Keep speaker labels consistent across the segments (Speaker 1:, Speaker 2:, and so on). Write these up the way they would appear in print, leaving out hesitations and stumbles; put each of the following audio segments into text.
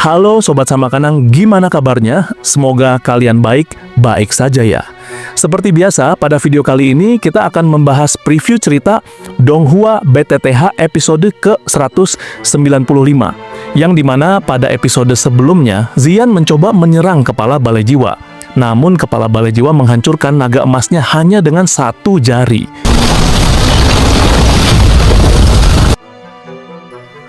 Speaker 1: Halo Sobat Samakanang, gimana kabarnya? Semoga kalian baik-baik saja ya. Seperti biasa, pada video kali ini kita akan membahas preview cerita Donghua BTTH episode ke-195, yang dimana pada episode sebelumnya, Zian mencoba menyerang kepala balai jiwa. Namun kepala balai jiwa menghancurkan naga emasnya hanya dengan satu jari.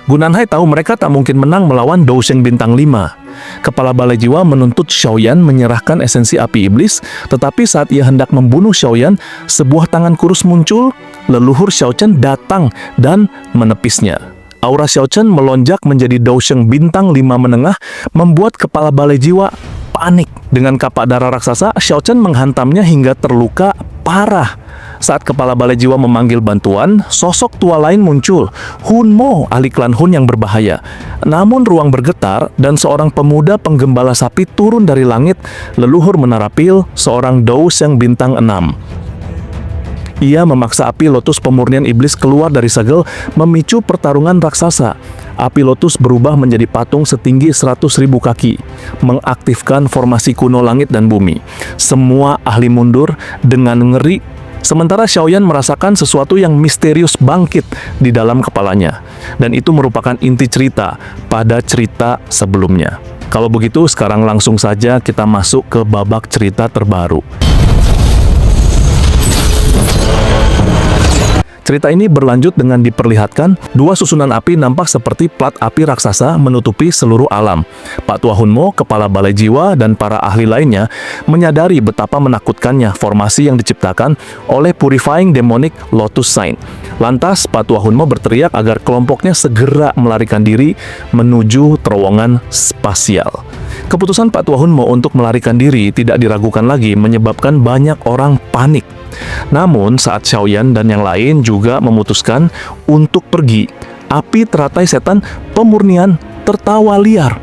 Speaker 1: Gunanhai tahu mereka tak mungkin menang melawan Dousheng bintang 5. Kepala balai jiwa menuntut Xiaoyan menyerahkan esensi api iblis, tetapi saat ia hendak membunuh Xiaoyan, sebuah tangan kurus muncul, leluhur Xiaochen datang dan menepisnya. Aura Xiaochen melonjak menjadi Dousheng bintang 5 menengah, membuat kepala balai jiwa panik. Dengan kapak darah raksasa, Xiaochen menghantamnya hingga terluka parah. Saat kepala balai jiwa memanggil bantuan, sosok tua lain muncul, Hunmo, ahli klan Hun yang berbahaya. Namun ruang bergetar dan seorang pemuda penggembala sapi turun dari langit, leluhur Menara Pil, seorang Dousheng bintang 6. Ia memaksa api lotus pemurnian iblis keluar dari segel, memicu pertarungan raksasa. Api lotus berubah menjadi patung setinggi 100.000 kaki, mengaktifkan formasi kuno langit dan bumi. Semua ahli mundur dengan ngeri. Sementara Xiaoyan merasakan sesuatu yang misterius bangkit di dalam kepalanya. Dan itu merupakan inti cerita pada cerita sebelumnya. Kalau begitu, sekarang langsung saja kita masuk ke babak cerita terbaru. Cerita ini berlanjut dengan diperlihatkan dua susunan api nampak seperti plat api raksasa menutupi seluruh alam. Pak Tua Hunmo, kepala balai jiwa, dan para ahli lainnya menyadari betapa menakutkannya formasi yang diciptakan oleh Purifying Demonic Lotus Sign. Lantas, Pak Tua Hunmo berteriak agar kelompoknya segera melarikan diri menuju terowongan spasial. Keputusan Pak Tua Hunmo untuk melarikan diri tidak diragukan lagi, menyebabkan banyak orang panik. Namun, saat Xiaoyan dan yang lain juga memutuskan untuk pergi, api teratai setan pemurnian tertawa liar.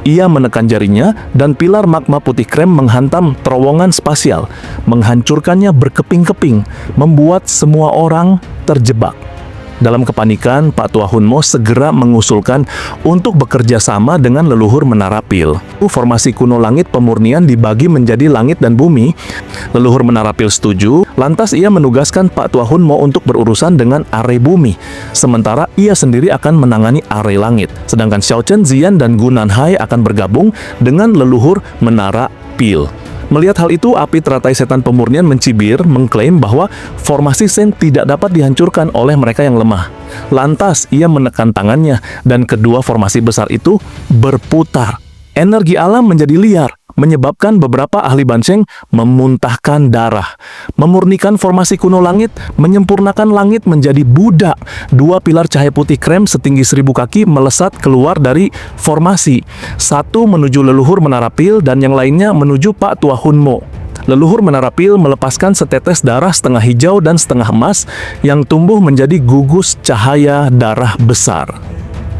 Speaker 1: Ia menekan jarinya dan pilar magma putih krem menghantam terowongan spasial, menghancurkannya berkeping-keping, membuat semua orang terjebak. Dalam kepanikan, Pak Tua Hunmo segera mengusulkan untuk bekerja sama dengan leluhur Menara Pil. Formasi kuno langit pemurnian dibagi menjadi langit dan bumi. Leluhur Menara Pil setuju, lantas ia menugaskan Pak Tua Hunmo untuk berurusan dengan area bumi. Sementara ia sendiri akan menangani area langit. Sedangkan Xiaochen, Zian, dan Gunanhai akan bergabung dengan leluhur Menara Pil. Melihat hal itu, api teratai setan pemurnian mencibir, mengklaim bahwa formasi Shen tidak dapat dihancurkan oleh mereka yang lemah. Lantas, ia menekan tangannya, dan kedua formasi besar itu berputar. Energi alam menjadi liar, menyebabkan beberapa ahli Bansheng memuntahkan darah. Memurnikan formasi kuno langit, menyempurnakan langit menjadi budak. Dua pilar cahaya putih krem setinggi 1.000 kaki melesat keluar dari formasi. Satu menuju leluhur Menara Pil dan yang lainnya menuju Pak Tua Hunmo. Leluhur Menara Pil melepaskan setetes darah setengah hijau dan setengah emas yang tumbuh menjadi gugus cahaya darah besar.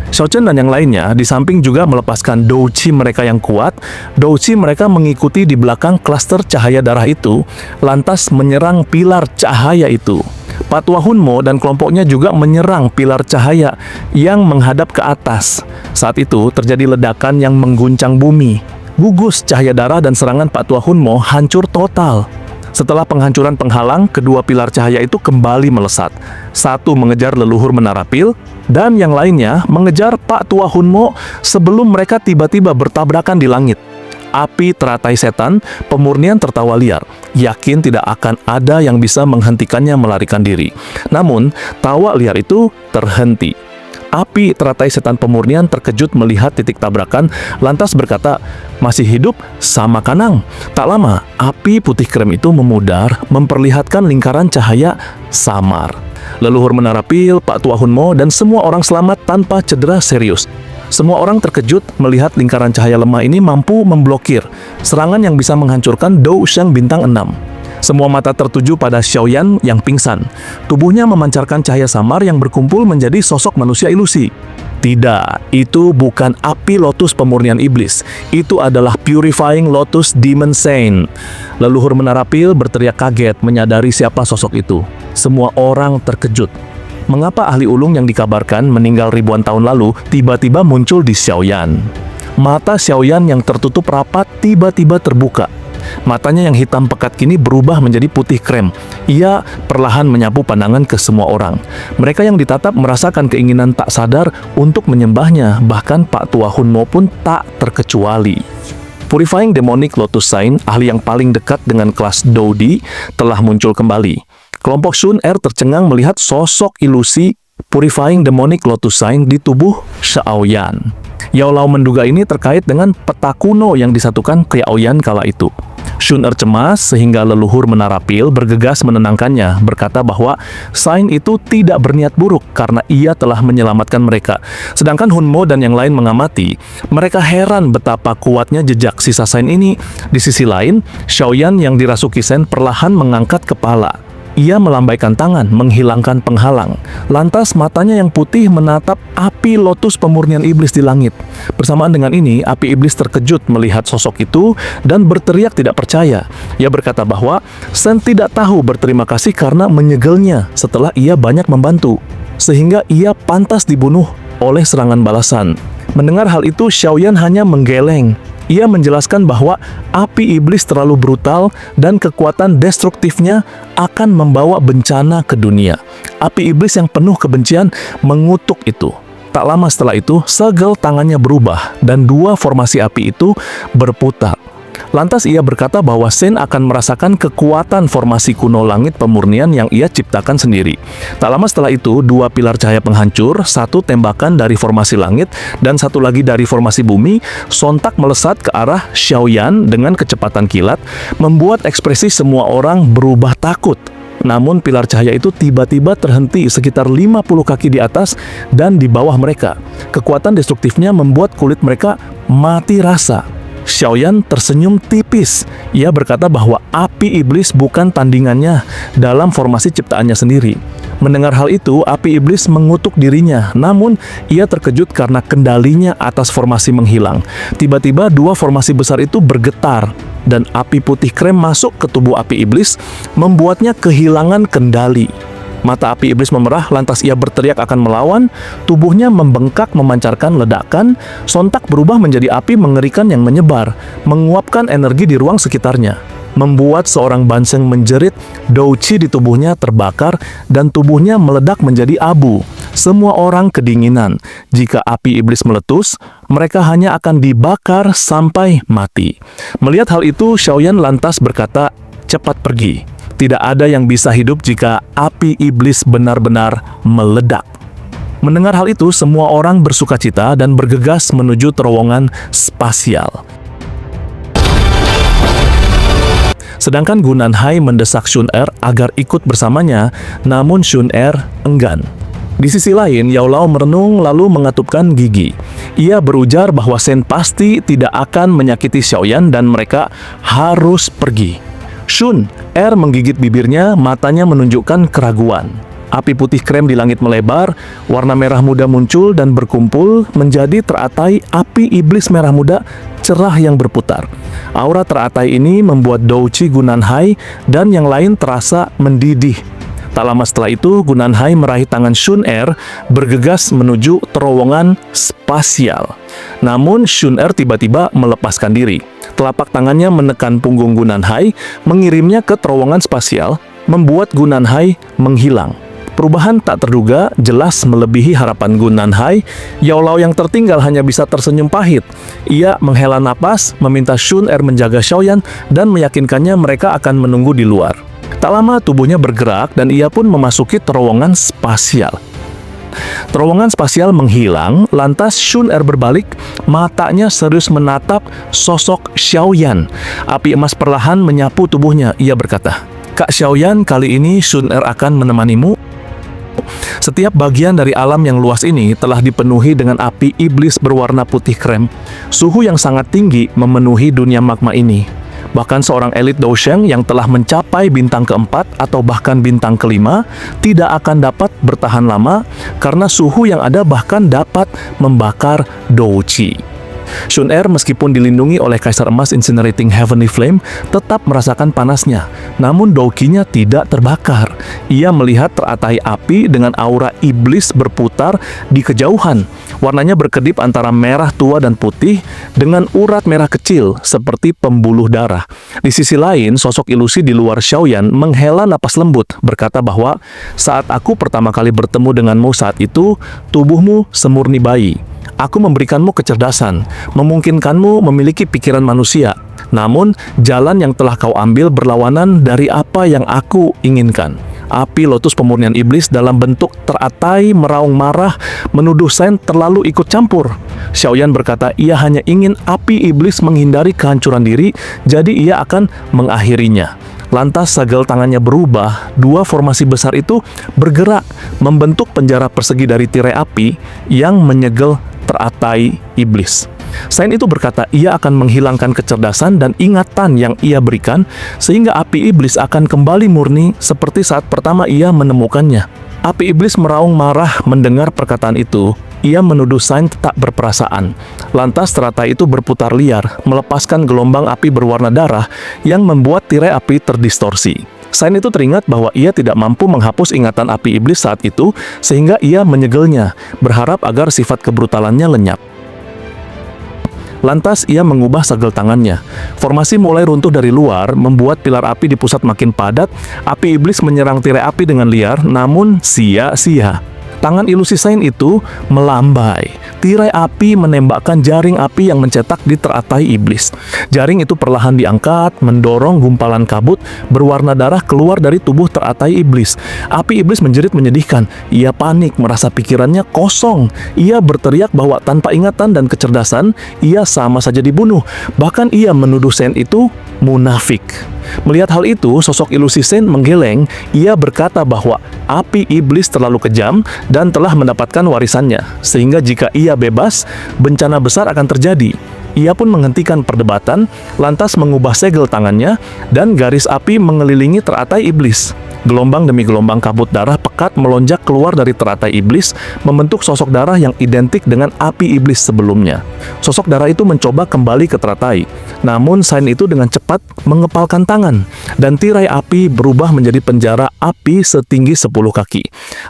Speaker 1: Xiaochen dan yang lainnya di samping juga melepaskan douqi mereka yang kuat. Douqi mereka mengikuti di belakang klaster cahaya darah itu, lantas menyerang pilar cahaya itu. Pak Tua Hunmo dan kelompoknya juga menyerang pilar cahaya yang menghadap ke atas. Saat itu terjadi ledakan yang mengguncang bumi. Gugus cahaya darah dan serangan Pak Tua Hunmo hancur total. Setelah penghancuran penghalang, kedua pilar cahaya itu kembali melesat. Satu mengejar leluhur Menara Pil, dan yang lainnya mengejar Pak Tua Hunmo sebelum mereka tiba-tiba bertabrakan di langit. Api teratai setan pemurnian tertawa liar, yakin tidak akan ada yang bisa menghentikannya melarikan diri. Namun, tawa liar itu terhenti. Api teratai setan pemurnian terkejut melihat titik tabrakan, lantas berkata, "Masih hidup, Samakanang." Tak lama, api putih krem itu memudar, memperlihatkan lingkaran cahaya samar. Leluhur Menara Pil, Pak Tua Hunmo, dan semua orang selamat tanpa cedera serius. Semua orang terkejut melihat lingkaran cahaya lemah ini mampu memblokir serangan yang bisa menghancurkan Dousheng bintang 6. Semua mata tertuju pada Xiaoyan yang pingsan. Tubuhnya memancarkan cahaya samar yang berkumpul menjadi sosok manusia ilusi. Tidak, itu bukan api lotus pemurnian iblis. Itu adalah Purifying Lotus Demon Saint. Leluhur Menara Pil berteriak kaget menyadari siapa sosok itu. Semua orang terkejut. Mengapa ahli ulung yang dikabarkan meninggal ribuan tahun lalu tiba-tiba muncul di Xiaoyan? mata Xiaoyan yang tertutup rapat tiba-tiba terbuka. Matanya yang hitam pekat kini berubah menjadi putih krem. Ia perlahan menyapu pandangan ke semua orang. Mereka yang ditatap merasakan keinginan tak sadar untuk menyembahnya, bahkan Pak Tua Hun Mo pun tak terkecuali. Purifying Demonic Lotus Sign, ahli yang paling dekat dengan kelas Dodi, telah muncul kembali. Kelompok Shun Er tercengang melihat sosok ilusi Purifying Demonic Lotus Sign di tubuh Xiaoyan. Yao Lao menduga ini terkait dengan peta kuno yang disatukan Xiaoyan kala itu. Shun Er cemas sehingga leluhur Menara Pil bergegas menenangkannya, berkata bahwa Sign itu tidak berniat buruk karena ia telah menyelamatkan mereka. Sedangkan Hun Mo dan yang lain mengamati, mereka heran betapa kuatnya jejak sisa Sign ini. Di sisi lain, Xiaoyan yang dirasuki Sen perlahan mengangkat kepala. Ia melambaikan tangan, menghilangkan penghalang. Lantas matanya yang putih menatap api lotus pemurnian iblis di langit. Bersamaan dengan ini, api iblis terkejut melihat sosok itu dan berteriak tidak percaya. Ia berkata bahwa Sen tidak tahu berterima kasih karena menyegelnya setelah ia banyak membantu, sehingga ia pantas dibunuh oleh serangan balasan. Mendengar hal itu, Xiaoyan hanya menggeleng. Ia menjelaskan bahwa api iblis terlalu brutal dan kekuatan destruktifnya akan membawa bencana ke dunia. Api iblis yang penuh kebencian mengutuk itu. Tak lama setelah itu, segel tangannya berubah dan dua formasi api itu berputar. Lantas ia berkata bahwa Sen akan merasakan kekuatan formasi kuno langit pemurnian yang ia ciptakan sendiri. Tak lama setelah itu, dua pilar cahaya penghancur, satu tembakan dari formasi langit dan satu lagi dari formasi bumi, sontak melesat ke arah Xiaoyan dengan kecepatan kilat, membuat ekspresi semua orang berubah takut. Namun pilar cahaya itu tiba-tiba terhenti sekitar 50 kaki di atas dan di bawah mereka. Kekuatan destruktifnya membuat kulit mereka mati rasa. Xiaoyan tersenyum tipis. Ia berkata bahwa api iblis bukan tandingannya dalam formasi ciptaannya sendiri. Mendengar hal itu, api iblis mengutuk dirinya. Namun, ia terkejut karena kendalinya atas formasi menghilang. Tiba-tiba dua formasi besar itu bergetar dan api putih krem masuk ke tubuh api iblis, membuatnya kehilangan kendali. Mata api iblis memerah, lantas ia berteriak akan melawan. Tubuhnya membengkak memancarkan ledakan, sontak berubah menjadi api mengerikan yang menyebar, menguapkan energi di ruang sekitarnya, membuat seorang Banseng menjerit. Douqi di tubuhnya terbakar dan tubuhnya meledak menjadi abu. Semua orang kedinginan. Jika api iblis meletus, mereka hanya akan dibakar sampai mati. Melihat hal itu, Xiaoyan lantas berkata, "Cepat pergi. Tidak ada yang bisa hidup jika api iblis benar-benar meledak." Mendengar hal itu, semua orang bersukacita dan bergegas menuju terowongan spasial. Sedangkan Gu Nanhai mendesak Shun Er agar ikut bersamanya, namun Shun Er enggan. Di sisi lain, Yao Lao merenung lalu mengatupkan gigi. Ia berujar bahwa Sen pasti tidak akan menyakiti Xiaoyan dan mereka harus pergi. Shun Er menggigit bibirnya, matanya menunjukkan keraguan. Api putih krem di langit melebar, warna merah muda muncul dan berkumpul menjadi teratai api iblis merah muda cerah yang berputar. Aura teratai ini membuat Douqi, Gu Nanhai dan yang lain terasa mendidih. Tak lama setelah itu, Gu Nanhai meraih tangan Shun Er bergegas menuju terowongan spasial. Namun Shun Er tiba-tiba melepaskan diri. Telapak tangannya menekan punggung Gu Nanhai, mengirimnya ke terowongan spasial, membuat Gu Nanhai menghilang. Perubahan tak terduga jelas melebihi harapan Gu Nanhai. Yao Lao yang tertinggal hanya bisa tersenyum pahit. Ia menghela napas, meminta Shun Er menjaga Xiaoyan dan meyakinkannya mereka akan menunggu di luar. Tak lama tubuhnya bergerak dan ia pun memasuki terowongan spasial. Terowongan spasial menghilang, lantas Shun Er berbalik, matanya serius menatap sosok Xiaoyan. Api emas perlahan menyapu tubuhnya. Ia berkata, "Kak Xiaoyan, kali ini Shun Er akan menemanimu." Setiap bagian dari alam yang luas ini telah dipenuhi dengan api iblis berwarna putih krem. Suhu yang sangat tinggi memenuhi dunia magma ini. Bahkan seorang elit Dousheng yang telah mencapai bintang keempat atau bahkan bintang kelima tidak akan dapat bertahan lama karena suhu yang ada bahkan dapat membakar Douqi. Shun Er meskipun dilindungi oleh Kaisar Emas Incinerating Heavenly Flame, tetap merasakan panasnya. Namun Douki-nya tidak terbakar. Ia melihat teratai api dengan aura iblis berputar di kejauhan. Warnanya berkedip antara merah tua dan putih dengan urat merah kecil seperti pembuluh darah. Di sisi lain, sosok ilusi di luar Xiaoyan menghela napas lembut, berkata bahwa saat aku pertama kali bertemu denganmu saat itu, tubuhmu semurni bayi. Aku memberikanmu kecerdasan, memungkinkanmu memiliki pikiran manusia. Namun, jalan yang telah kau ambil berlawanan dari apa yang aku inginkan. Api lotus pemurnian iblis dalam bentuk teratai meraung marah menuduh Sain terlalu ikut campur. Xiaoyan berkata ia hanya ingin api iblis menghindari kehancuran diri, jadi ia akan mengakhirinya. Lantas segel tangannya berubah, dua formasi besar itu bergerak membentuk penjara persegi dari tirai api yang menyegel teratai iblis. Sain itu berkata ia akan menghilangkan kecerdasan dan ingatan yang ia berikan sehingga api iblis akan kembali murni seperti saat pertama ia menemukannya. Api iblis meraung marah mendengar perkataan itu. Ia menuduh Sain tak berperasaan. Lantas teratai itu berputar liar, melepaskan gelombang api berwarna darah yang membuat tirai api terdistorsi. Sain itu teringat bahwa ia tidak mampu menghapus ingatan api iblis saat itu, sehingga ia menyegelnya, berharap agar sifat kebrutalannya lenyap. Lantas ia mengubah segel tangannya. Formasi mulai runtuh dari luar, membuat pilar api di pusat makin padat. Api iblis menyerang tirai api dengan liar, namun sia-sia. Tangan ilusi Sain itu melambai. Tirai api menembakkan jaring api yang mencetak di teratai iblis. Jaring itu perlahan diangkat, mendorong gumpalan kabut berwarna darah keluar dari tubuh teratai iblis. Api iblis menjerit menyedihkan. Ia panik, merasa pikirannya kosong. Ia berteriak bahwa tanpa ingatan dan kecerdasan, ia sama saja dibunuh. Bahkan ia menuduh Sain itu munafik. Melihat hal itu, sosok ilusi Sain menggeleng. Ia berkata bahwa api iblis terlalu kejam dan telah mendapatkan warisannya, sehingga jika ia bebas, bencana besar akan terjadi. Ia pun menghentikan perdebatan, lantas mengubah segel tangannya, dan garis api mengelilingi teratai iblis. Gelombang demi gelombang kabut darah pekat melonjak keluar dari teratai iblis, membentuk sosok darah yang identik dengan api iblis sebelumnya. Sosok darah itu mencoba kembali ke teratai, namun Sain itu dengan cepat mengepalkan tangan, dan tirai api berubah menjadi penjara api setinggi 10 kaki.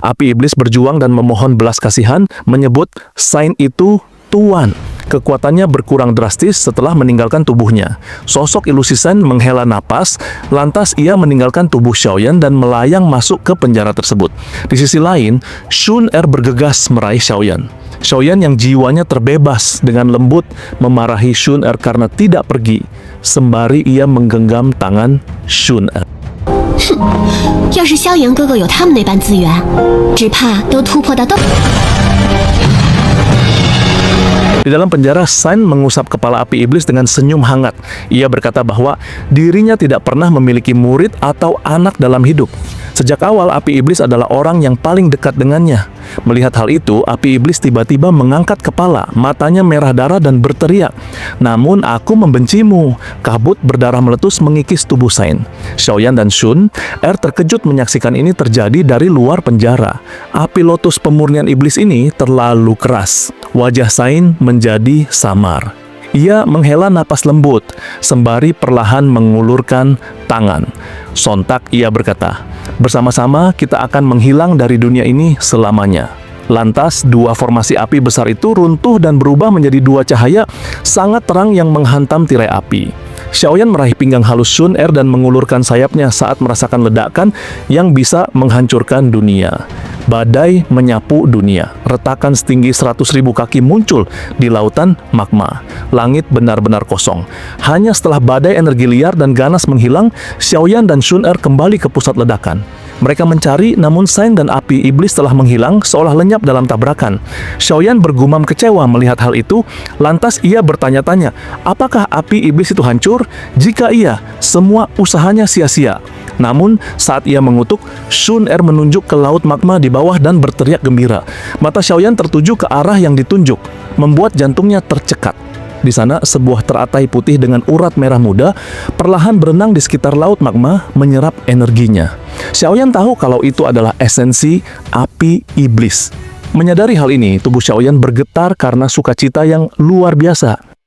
Speaker 1: Api iblis berjuang dan memohon belas kasihan, menyebut Sain itu Tuan. Kekuatannya berkurang drastis setelah meninggalkan tubuhnya. Sosok ilusi Sain menghela napas, lantas ia meninggalkan tubuh Xiaoyan dan melayang masuk ke penjara tersebut. Di sisi lain, Shun Er bergegas meraih Xiaoyan. Xiaoyan yang jiwanya terbebas dengan lembut memarahi Shun Er karena tidak pergi, sembari ia menggenggam tangan Shun Er.
Speaker 2: 要是襄阳哥哥有他们那般资源，只怕都突破到斗。
Speaker 1: Di dalam penjara, Sain mengusap kepala api iblis dengan senyum hangat. Ia berkata bahwa dirinya tidak pernah memiliki murid atau anak dalam hidup. Sejak awal, api iblis adalah orang yang paling dekat dengannya. Melihat hal itu, api iblis tiba-tiba mengangkat kepala, matanya merah darah dan berteriak, "Namun aku membencimu." Kabut berdarah meletus mengikis tubuh Sain. Xiaoyan dan Shun Er terkejut menyaksikan ini terjadi dari luar penjara. Api lotus pemurnian iblis ini terlalu keras. Wajah Sain menjadi samar. Ia menghela napas lembut, sembari perlahan mengulurkan tangan. Sontak ia berkata, "Bersama-sama kita akan menghilang dari dunia ini selamanya." Lantas, dua formasi api besar itu runtuh dan berubah menjadi dua cahaya sangat terang yang menghantam tirai api. Xiaoyan meraih pinggang halus Shun Er dan mengulurkan sayapnya saat merasakan ledakan yang bisa menghancurkan dunia. Badai menyapu dunia. Retakan setinggi 100.000 kaki muncul di lautan magma. Langit benar-benar kosong. Hanya setelah badai energi liar dan ganas menghilang, Xiaoyan dan Shun Er kembali ke pusat ledakan. Mereka mencari, namun Sain dan api iblis telah menghilang seolah lenyap dalam tabrakan. Xiaoyan bergumam kecewa melihat hal itu, lantas ia bertanya-tanya, apakah api iblis itu hancur? Jika iya, semua usahanya sia-sia. Namun, saat ia mengutuk, Shun Er menunjuk ke laut magma di bawah dan berteriak gembira. Mata Xiaoyan tertuju ke arah yang ditunjuk, membuat jantungnya tercekat. Di sana, sebuah teratai putih dengan urat merah muda perlahan berenang di sekitar laut magma, menyerap energinya. Xiaoyan tahu kalau itu adalah esensi api iblis. Menyadari hal ini, tubuh Xiaoyan bergetar karena sukacita yang luar biasa.